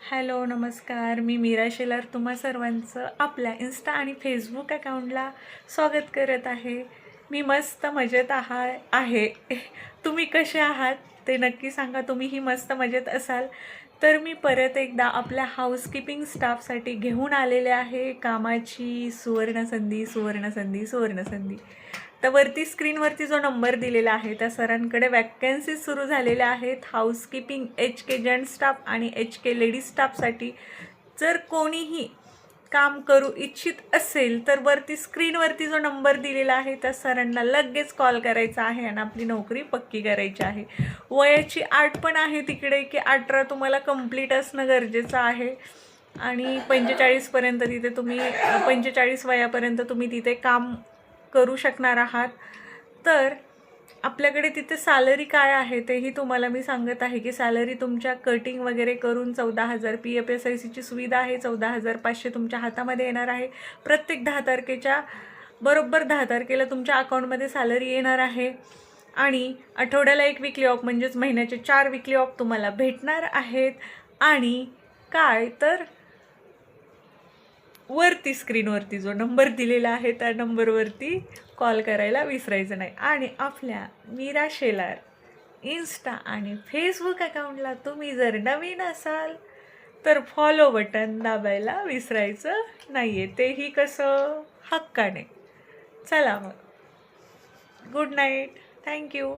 Hello नमस्कार, मी मीरा शेलार तुम्हा सर्वांचं आपल्या इन्स्टा आणि फेसबुक अकाउंटला स्वागत करत आहे. मी मस्त मजेत आहे. तुम्ही कसे आहात ते नक्की सांगा. तुम्हीही मस्त मजेत असाल तर मी परत एकदा आपल्या हाऊसकीपिंग स्टाफसाठी घेऊन आलेले आहे कामाची सुवर्णसंधी सुवर्णसंधी सुवर्णसंधी. तर वरती स्क्रीनवरती जो नंबर दिलेला आहे त्या सरांकडे वॅकन्सीज सुरू झालेल्या आहेत हाऊसकीपिंग HK जेंट्स स्टाफ आणि HK लेडीज स्टाफसाठी. जर कोणीही काम करू इच्छित असेल तर वरती स्क्रीनवरती जो नंबर दिलेला आहे त्या सरांना लगेच कॉल करायचा आहे आणि आपली नोकरी पक्की करायची आहे. वयाची अट पण आहे तिकडे की 18 तुम्हाला कंप्लीट असणं गरजेचं आहे आणि 45पर्यंत तिथे तुम्ही 45 वयापर्यंत तुम्ही तिथे काम करू शकणार आहात. तर आपल्याकडे तिथे सॅलरी काय आहे तेही तुम्हाला मी सांगत आहे की सॅलरी तुमच्या कटिंग वगैरे करून 14,000 PFSICची सुविधा आहे. 14,500 तुमच्या हातामध्ये येणार आहे. प्रत्येक 10 तारखेच्या बरोबर 10 तारखेला तुमच्या अकाउंटमध्ये सॅलरी येणार आहे आणि आठवड्याला 1 वीकली ऑफ म्हणजेच महिन्याचे 4 वीकली ऑफ तुम्हाला भेटणार आहेत. आणि काय तर वरती स्क्रीनवरती जो नंबर दिलेला आहे त्या नंबरवरती कॉल करायला विसरायचं नाही. आणि आपल्या मीरा शेलार इन्स्टा आणि फेसबुक अकाउंटला तुम्ही जर नवीन असाल तर फॉलो बटन दाबायला विसरायचं नाही आहे. तेही कसं हक्काने. चला मग, गुड नाईट, थँक्यू.